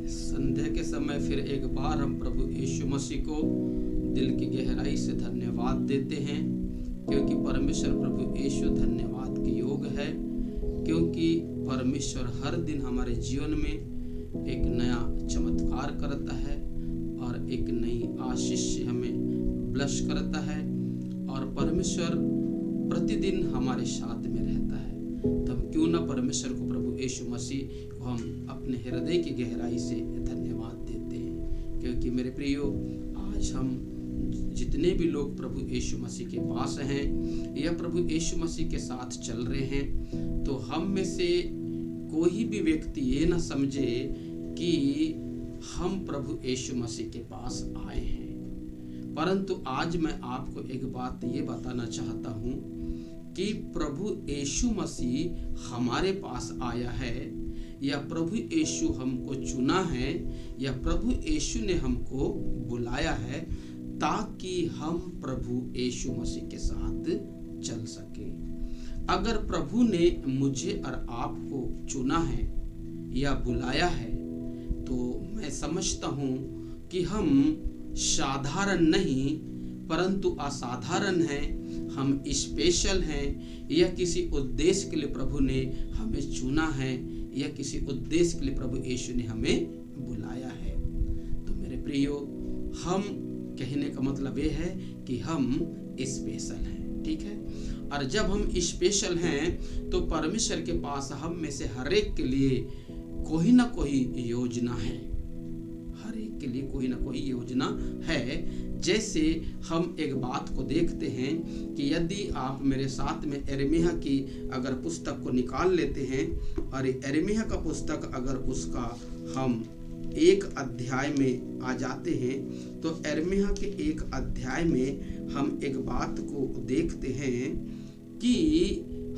संध्या के समय फिर एक बार हम प्रभु यीशु मसीह को दिल की गहराई से धन्यवाद देते हैं, क्योंकि परमेश्वर प्रभु यीशु धन्यवाद के योग है, क्योंकि परमेश्वर हर दिन हमारे जीवन में एक नया चमत्कार करता है और एक नई आशीष से हमें ब्लश करता है, और परमेश्वर प्रतिदिन हमारे साथ में रहता है। तो हम क्यों ना परमेश्वर को, प्रभु यीशु मसीह को हम अपने हृदय की गहराई से धन्यवाद देते हैं। क्योंकि मेरे प्रियो, आज हम जितने भी लोग प्रभु यीशु मसीह के पास हैं या प्रभु यीशु मसीह के साथ चल रहे हैं, तो हम में से कोई भी व्यक्ति ये ना समझे कि हम प्रभु यीशु मसीह के पास आए हैं। परंतु आज मैं आपको एक बात ये बताना चाहता हूँ कि प्रभु यीशु मसीह हमारे पास आया है, या प्रभु यीशु हमको चुना है, या प्रभु यीशु ने हमको बुलाया है ताकि हम प्रभु यीशु मसीह के साथ चल सके। अगर प्रभु ने मुझे और आपको चुना है या बुलाया है, तो मैं समझता हूँ कि हम साधारण नहीं परंतु असाधारण हैं, हम स्पेशल हैं, या किसी उद्देश्य के लिए प्रभु ने हमें चुना है, या किसी उद्देश्य के लिए प्रभु यीशु ने हमें बुलाया है। तो मेरे प्रियो, हम कहने का मतलब ये है कि हम स्पेशल हैं, ठीक है। और जब हम स्पेशल हैं तो परमेश्वर के पास हम में से हर एक के लिए कोई ना कोई योजना है, हर एक के लिए कोई ना कोई योजना है। जैसे हम एक बात को देखते हैं कि यदि आप मेरे साथ में यिर्मयाह की अगर पुस्तक को निकाल लेते हैं, और यिर्मयाह का पुस्तक अगर उसका हम एक अध्याय में आ जाते हैं, तो यिर्मयाह के एक अध्याय में हम एक बात को देखते हैं कि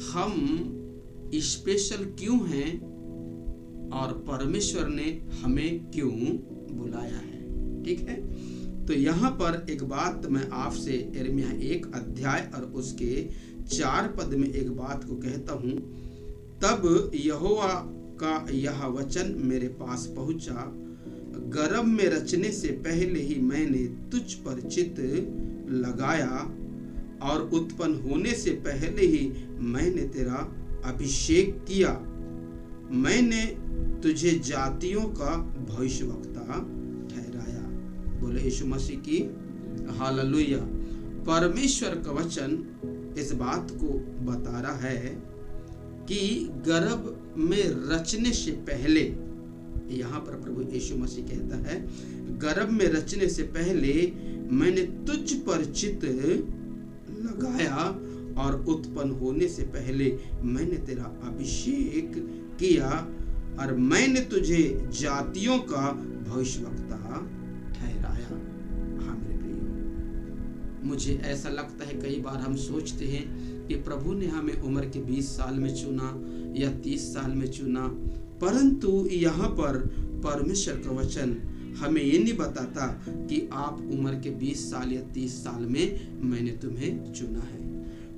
हम स्पेशल क्यों हैं और परमेश्वर ने हमें क्यों बुलाया है, ठीक है। तो यहाँ पर एक बात मैं आपसे यिर्मयाह एक अध्याय और उसके 4 पद में एक बात को कहता हूँ। तब यहोवा का यह वचन मेरे पास पहुँचा, गर्भ में रचने से पहले ही मैंने तुझ पर चित्त लगाया, और उत्पन्न होने से पहले ही मैंने तेरा अभिषेक किया। मैंने तुझे जातियों का भविष्यवक्ता ठहराया। बोले यीशु मसीह की हालेलुया। परमेश्वर का वचन इस बात को बता रहा है कि गर्भ में रचने से पहले, यहाँ पर प्रभु यीशु मसीह कहता है, गर्भ में रचने से पहले मैंने तुझ पर चित्त लगाया, और उत्पन्न होने से पहले मैंने तेरा अभिषेक किया, और मैंने तुझे जातियों का भविष्यवक्ता ठहराया। हाँ मेरे प्रियो, मुझे ऐसा लगता है कई बार हम सोचते हैं कि प्रभु ने हमें उम्र के 20 साल में चुना या 30 साल में चुना, परंतु यहाँ पर परमेश्वर का वचन हमें ये नहीं बताता कि आप उम्र के 20 साल या 30 साल में मैंने तुम्हें चुना है।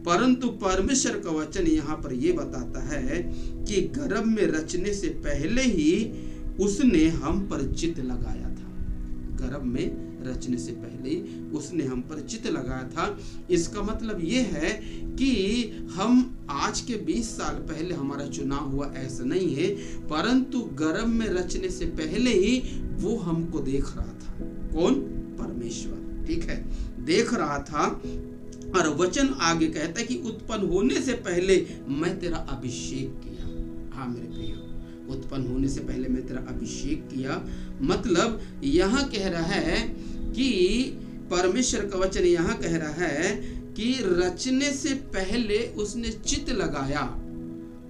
परंतु परमेश्वर का वचन यहाँ पर ये बताता है कि गर्भ में रचने से पहले ही उसने हम पर चित्त लगाया था। गर्भ में रचने से पहले उसने हम पर चित्त लगाया था। इसका मतलब ये है कि हम आज के 20 साल पहले हमारा चुनाव हुआ ऐसा नहीं है, परंतु गर्भ में रचने से पहले ही वो हमको देख रहा था। कौन? परमेश्वर, ठीक है, देख रहा था। और वचन आगे कहता है कि उत्पन्न होने से पहले मैं तेरा अभिषेक किया। हाँ मेरे प्रियो, उत्पन्न होने से पहले मैं तेरा अभिषेक किया, मतलब यहाँ कह रहा है कि परमेश्वर का वचन यहाँ कह रहा है कि रचने से पहले उसने चित्त लगाया,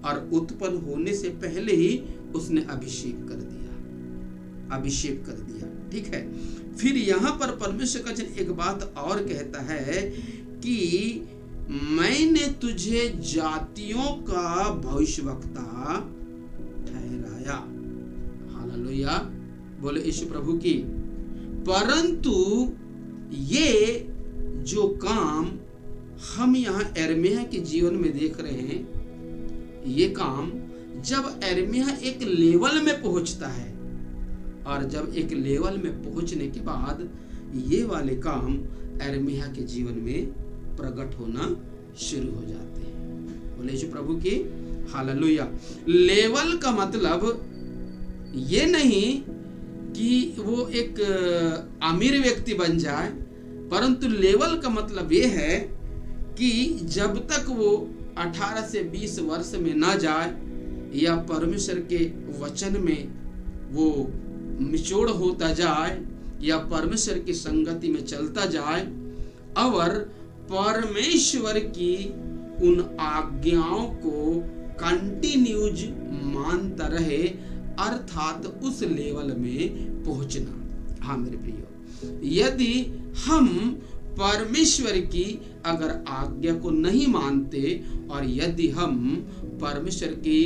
और उत्पन्न होने से पहले ही उसने अभिषेक कर दिया, अभिषेक कर दिया, ठीक है। फिर यहाँ पर परमेश्वर का वचन एक बात और कहता है कि मैंने तुझे जातियों का भविष्यवक्ता ठहराया। हालेलुया, बोले यीशु प्रभु की। परंतु ये जो काम हम यहाँ यिर्मयाह के जीवन में देख रहे हैं, ये काम जब यिर्मयाह एक लेवल में पहुंचता है, और जब एक लेवल में पहुंचने के बाद ये वाले काम यिर्मयाह के जीवन में प्रकट होना शुरू हो जाते हैं। बोले यीशु प्रभु की हालेलुया। लेवल का मतलब ये नहीं कि वो एक अमीर व्यक्ति बन जाए, परंतु लेवल का मतलब ये है कि जब तक वो 18 से 20 वर्ष में ना जाए या परमेश्वर के वचन में वो मिचोड़ होता जाए या परमेश्वर की संगति में चलता जाए और परमेश्वर की उन आज्ञाओं को कंटिन्यूज मानता रहे, अर्थात उस लेवल में पहुंचना। हाँ मेरे प्रियो, यदि हम परमेश्वर की अगर आज्ञा को नहीं मानते और यदि हम परमेश्वर की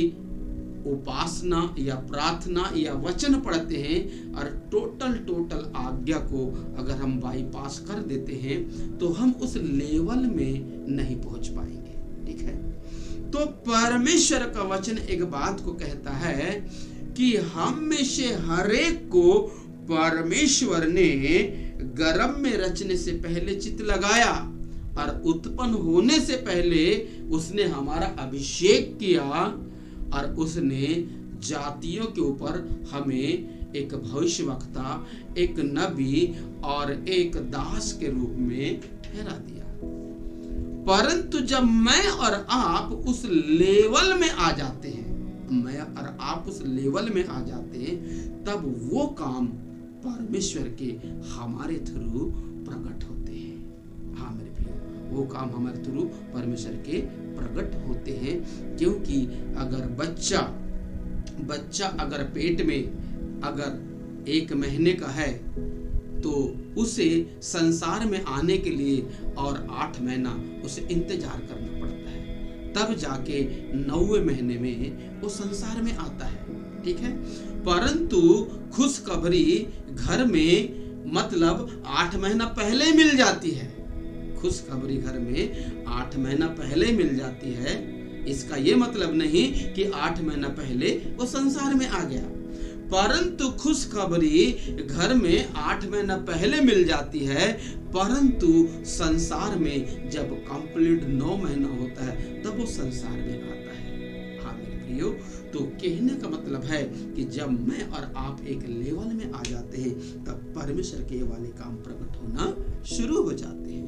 उपासना या प्रार्थना या वचन पढ़ते हैं और टोटल आज्ञा को अगर हम बाईपास कर देते हैं तो हम उस लेवल में नहीं पहुंच पाएंगे। ठीक है, तो परमेश्वर का वचन एक बात को कहता है कि हम में से हरेक को परमेश्वर ने गर्भ में रचने से पहले चित्त लगाया और उत्पन्न होने से पहले उसने हमारा अभिषेक किया और उसने जातियों के ऊपर हमें एक भविष्यवक्ता, एक नबी और एक दास के रूप में ठहरा दिया। परंतु जब मैं और आप उस लेवल में आ जाते हैं, मैं और आप उस लेवल में आ जाते हैं, तब वो काम परमेश्वर के हमारे थ्रू प्रकट होते हैं। हाँ मेरे प्रिय, वो काम हमारे थ्रू परमेश्वर के प्रकट होते हैं। क्योंकि अगर बच्चा अगर पेट में अगर 1 महीने का है तो उसे संसार में आने के लिए और 8 महीना उसे इंतजार करना पड़ता है, तब जाके 9वें महीने में वो संसार में आता है। ठीक है, परंतु खुशखबरी घर में मतलब 8 महीना पहले मिल जाती है। खुशखबरी घर में 8 महीना पहले मिल जाती है। इसका ये मतलब नहीं कि 8 महीना पहले वो संसार में आ गया, परंतु खुशखबरी घर में 8 महीना पहले मिल जाती है, परंतु संसार में जब कंप्लीट 9 महीना होता है तब वो संसार में आता है। हाँ मेरे प्रियो, तो कहने का मतलब है कि जब मैं और आप एक लेवल में आ जाते हैं तब परमेश्वर के वाले काम प्रकट होना शुरू हो जाते हैं।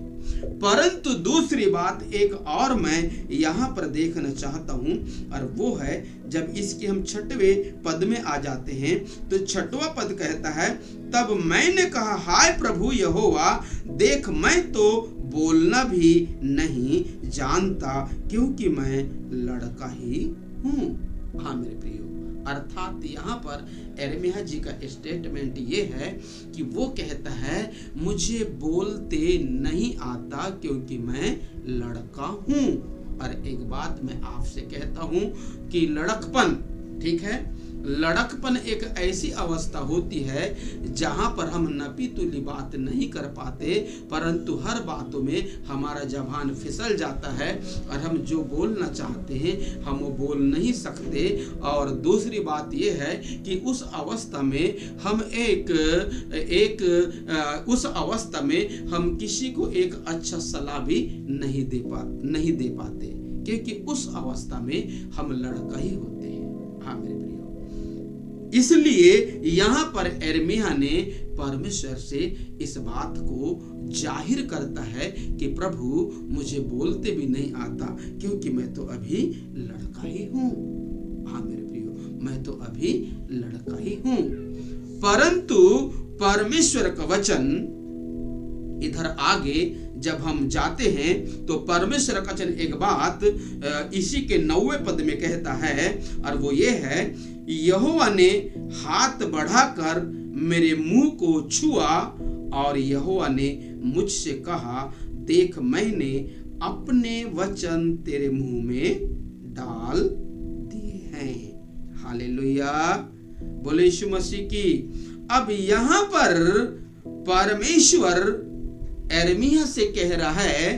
परंतु दूसरी बात एक और मैं यहाँ पर देखना चाहता हूँ, और वो है जब इसके हम 6वें पद में आ जाते हैं तो 6वां पद कहता है, तब मैंने कहा, हाय प्रभु यहोवा, देख मैं तो बोलना भी नहीं जानता क्योंकि मैं लड़का ही हूँ। हाँ मेरे प्रियो, अर्थात यहाँ पर यिर्मयाह जी का स्टेटमेंट ये है कि वो कहता है मुझे बोलते नहीं आता क्योंकि मैं लड़का हूँ। और एक बात मैं आपसे कहता हूँ कि लड़कपन, ठीक है, लड़कपन एक ऐसी अवस्था होती है जहां पर हम नपी तुली बात नहीं कर पाते, परंतु हर बातों में हमारा जबान फिसल जाता है और हम जो बोलना चाहते हैं हम वो बोल नहीं सकते। और दूसरी बात यह है कि उस अवस्था में हम उस अवस्था में हम किसी को एक अच्छा सलाह भी नहीं दे पाते क्योंकि उस अवस्था में हम लड़का ही होते हैं। हाँ मेरे प्रियो, इसलिए यहाँ पर यिर्मयाह ने परमेश्वर से इस बात को जाहिर करता है कि प्रभु मुझे बोलते भी नहीं आता क्योंकि मैं तो अभी लड़का ही हूँ। हाँ मेरे प्रियो, मैं तो अभी लड़का ही हूँ। परंतु परमेश्वर का वचन इधर आगे जब हम जाते हैं तो परमेश्वर का वचन एक बात इसी के 9वें पद में कहता है, और वो ये है, यहोवा ने हाथ बढ़ाकर मेरे मुंह को छुआ और यहोवा ने मुझसे कहा, देख मैंने अपने वचन तेरे मुंह में डाल दिए हैं। हालेलुया, बोले यीशु मसीह की। अब यहाँ पर परमेश्वर यिर्मयाह से कह रहा है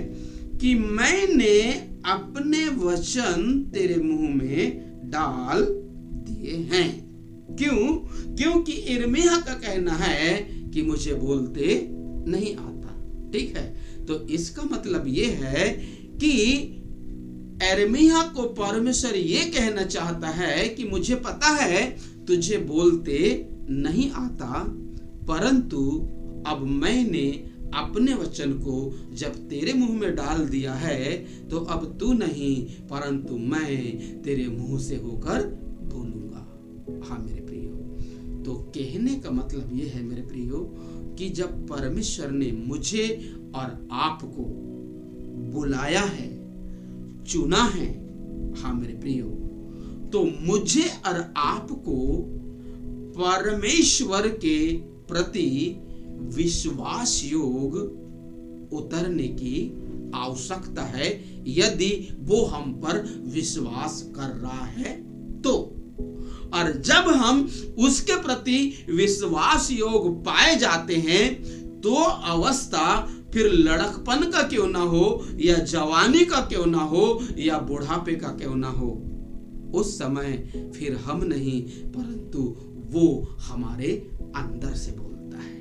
कि मैंने अपने वचन तेरे मुंह में डाल दिए हैं। क्यों? क्योंकि यिर्मयाह का कहना है कि मुझे बोलते नहीं आता। ठीक है, तो इसका मतलब ये है कि यिर्मयाह को परमेश्वर ये कहना चाहता है कि मुझे पता है तुझे बोलते नहीं आता, परंतु अब मैंने अपने वचन को जब तेरे मुंह में डाल दिया है तो अब तू नहीं परंतु मैं तेरे मुंह से होकर बोलूंगा। हाँ मेरे प्रियो, तो कहने का मतलब ये है मेरे प्रियो कि जब परमेश्वर ने मुझे और आपको बुलाया है, चुना है, हाँ मेरे प्रियो, तो मुझे और आपको परमेश्वर के प्रति विश्वास योग उतरने की आवश्यकता है। यदि वो हम पर विश्वास कर रहा है तो, और जब हम उसके प्रति विश्वास योग पाए जाते हैं तो अवस्था फिर लड़कपन का क्यों ना हो या जवानी का क्यों ना हो या बुढ़ापे का क्यों ना हो, उस समय फिर हम नहीं परंतु वो हमारे अंदर से बोलता है।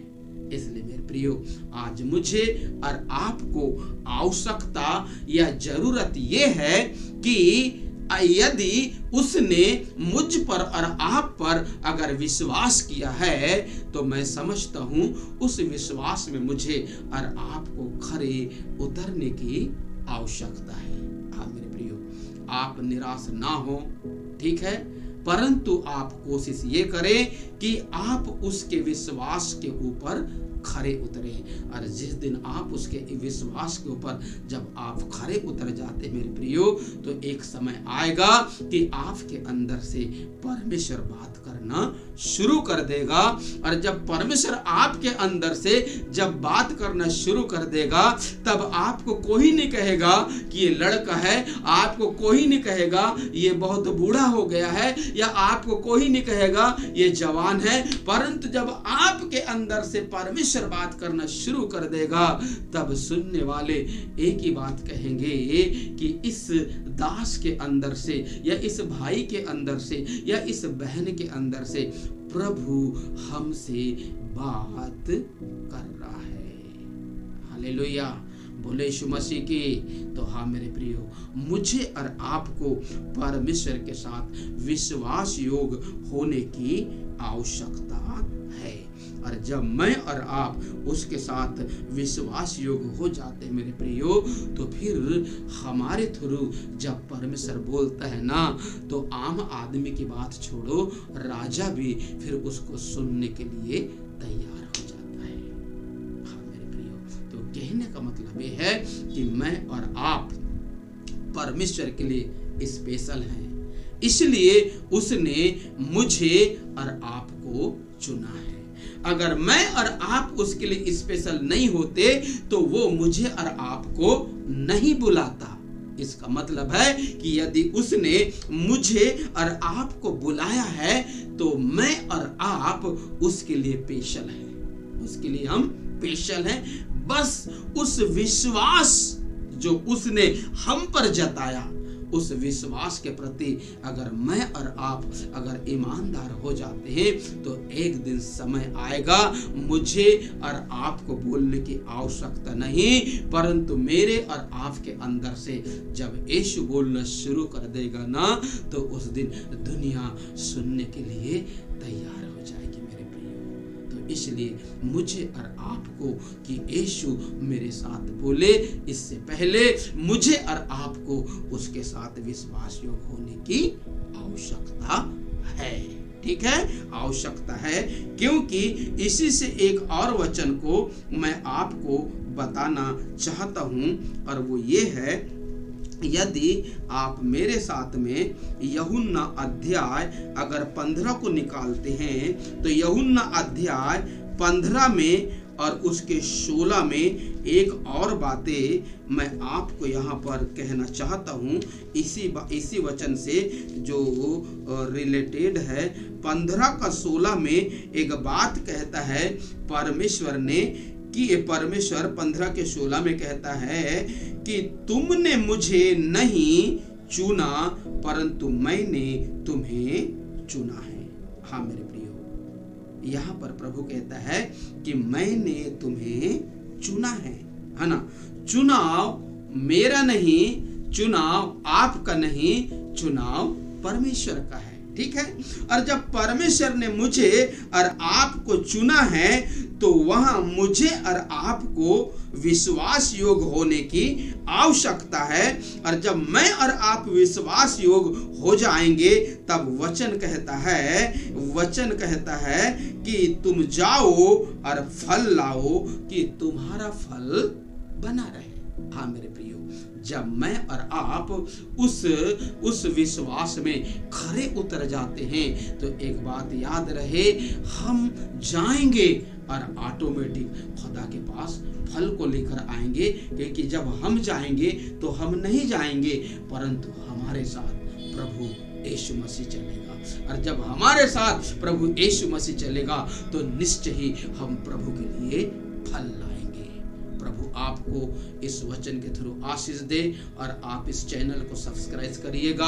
इसलिए मेरे प्रियो, आज मुझे और आपको आवश्यकता या जरूरत ये है कि यदि उसने मुझ पर और आप पर अगर विश्वास किया है तो मैं समझता हूं उस विश्वास में मुझे और आपको खरे उतरने की आवश्यकता है। हाँ मेरे प्रियो, आप निराश ना हो, ठीक है, परंतु आप कोशिश ये करें कि आप उसके विश्वास के ऊपर खरे उतरे। और जिस दिन आप उसके विश्वास के ऊपर जब आप खरे उतर जाते मेरे प्रियो, तो एक समय आएगा कि आपके अंदर से परमेश्वर बात करना शुरू कर देगा। और जब परमेश्वर आपके अंदर से जब बात करना शुरू कर देगा तब आपको कोई नहीं कहेगा कि ये लड़का है, आपको कोई नहीं कहेगा ये बहुत बूढ़ा हो गया है, या आपको कोई नहीं कहेगा ये जवान है, परंतु जब आपके अंदर से परमेश्वर बात करना शुरू कर देगा तब सुनने वाले एक ही बात कहेंगे कि इस दास के अंदर से या इस भाई के अंदर से या इस बहन के अंदर से प्रभु हमसे बात कर रहा है। हालेलुया, बोले यीशु मसीह की। तो हाँ मेरे प्रियो, मुझे और आपको परमेश्वर के साथ विश्वास योग होने की आवश्यकता है। और जब मैं और आप उसके साथ विश्वास योग हो जाते मेरे प्रियो, तो फिर हमारे थ्रू जब परमेश्वर बोलता है ना, तो आम आदमी की बात छोड़ो, राजा भी फिर उसको सुनने के लिए तैयार हो जाता है। हाँ मेरे प्रियो, तो कहने का मतलब ये है कि मैं और आप परमेश्वर के लिए स्पेशल हैं, इसलिए उसने मुझे और आपको चुना है। अगर मैं और आप उसके लिए स्पेशल नहीं होते तो वो मुझे और आपको नहीं बुलाता। इसका मतलब है कि यदि उसने मुझे और आपको बुलाया है तो मैं और आप उसके लिए स्पेशल हैं, उसके लिए हम स्पेशल हैं। बस उस विश्वास जो उसने हम पर जताया, उस विश्वास के प्रति अगर मैं और आप अगर ईमानदार हो जाते हैं तो एक दिन समय आएगा मुझे और आपको बोलने की आवश्यकता नहीं, परंतु मेरे और आपके अंदर से जब यीशु बोलना शुरू कर देगा ना, तो उस दिन दुनिया सुनने के लिए तैयार हो जाएगी मेरे प्रियो। तो इसलिए मुझे और आपको कि यीशु मेरे साथ बोले, इससे पहले मुझे और आपको उसके साथ विश्वास योग होने की आवश्यकता है। ठीक है, आवश्यकता है, क्योंकि इसी से एक और वचन को मैं आपको बताना चाहता हूं, और वो ये है, यदि आप मेरे साथ में यूहन्ना अध्याय अगर 15 को निकालते हैं तो यूहन्ना अध्याय 15 में और उसके 16 में एक और बातें मैं आपको यहाँ पर कहना चाहता हूँ, इसी वचन से जो रिलेटेड है। 15 का 16 में एक बात कहता है परमेश्वर ने कि परमेश्वर 15 के 16 में कहता है कि तुमने मुझे नहीं चुना परंतु मैंने तुम्हें चुना है। हाँ मेरे प्रियो, यहाँ पर प्रभु कहता है कि मैंने तुम्हें चुना है ना। चुनाव मेरा नहीं, चुनाव आपका नहीं, चुनाव परमेश्वर का है, ठीक है। और जब परमेश्वर ने मुझे और आपको चुना है तो वहां मुझे और आपको विश्वास योग होने की आवश्यकता है। और जब मैं और आप विश्वास योग हो जाएंगे तब वचन कहता है कि तुम जाओ और फल लाओ कि तुम्हारा फल बना रहे। हाँ मेरे प्रियो, जब मैं और आप उस विश्वास में खरे उतर जाते हैं तो एक बात याद रहे, हम जाएंगे और ऑटोमेटिक खुदा के पास फल को लेकर आएंगे। क्योंकि जब हम जाएंगे तो हम नहीं जाएंगे परंतु हमारे साथ प्रभु यीशु मसीह चलेगा। और जब हमारे साथ प्रभु यीशु मसीह चलेगा तो निश्चय ही हम प्रभु के लिए फल लाएंगे। प्रभु आपको इस वचन के थ्रू आशीष दे और आप इस चैनल को सब्सक्राइब करिएगा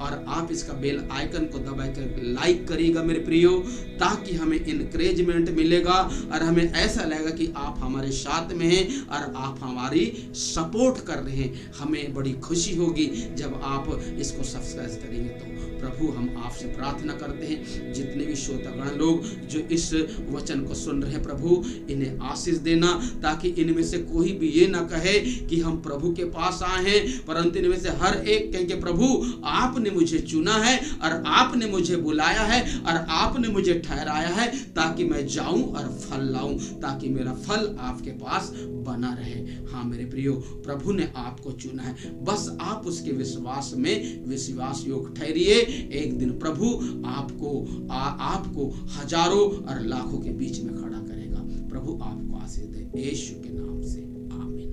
और आप इसका बेल आइकन को दबाकर लाइक करिएगा मेरे प्रियो, ताकि हमें इनकरेजमेंट मिलेगा और हमें ऐसा लगेगा कि आप हमारे साथ में हैं और आप हमारी सपोर्ट कर रहे हैं। हमें बड़ी खुशी होगी जब आप इसको सब्सक्राइब करेंगे। तो प्रभु हम आपसे प्रार्थना करते हैं जितने भी श्रोतागण लोग जो इस वचन को सुन रहे हैं प्रभु इन्हें आशीष देना, ताकि इनमें से कोई भी ये ना कहे कि हम प्रभु के पास आए हैं, परंतु इनमें से हर एक कहेंगे प्रभु आपने मुझे चुना है और आपने मुझे बुलाया है और आपने मुझे ठहराया है ताकि मैं जाऊं और फल लाऊं, ताकि मेरा फल आपके पास बना रहे। हाँ मेरे प्रियो, प्रभु ने आपको चुना है, बस आप उसके विश्वास में विश्वास योग ठहरिए। एक दिन प्रभु आपको हजारों और लाखों के बीच में खड़ा करेगा। प्रभु आपको आशीष दे, यीशु के नाम से आमीन।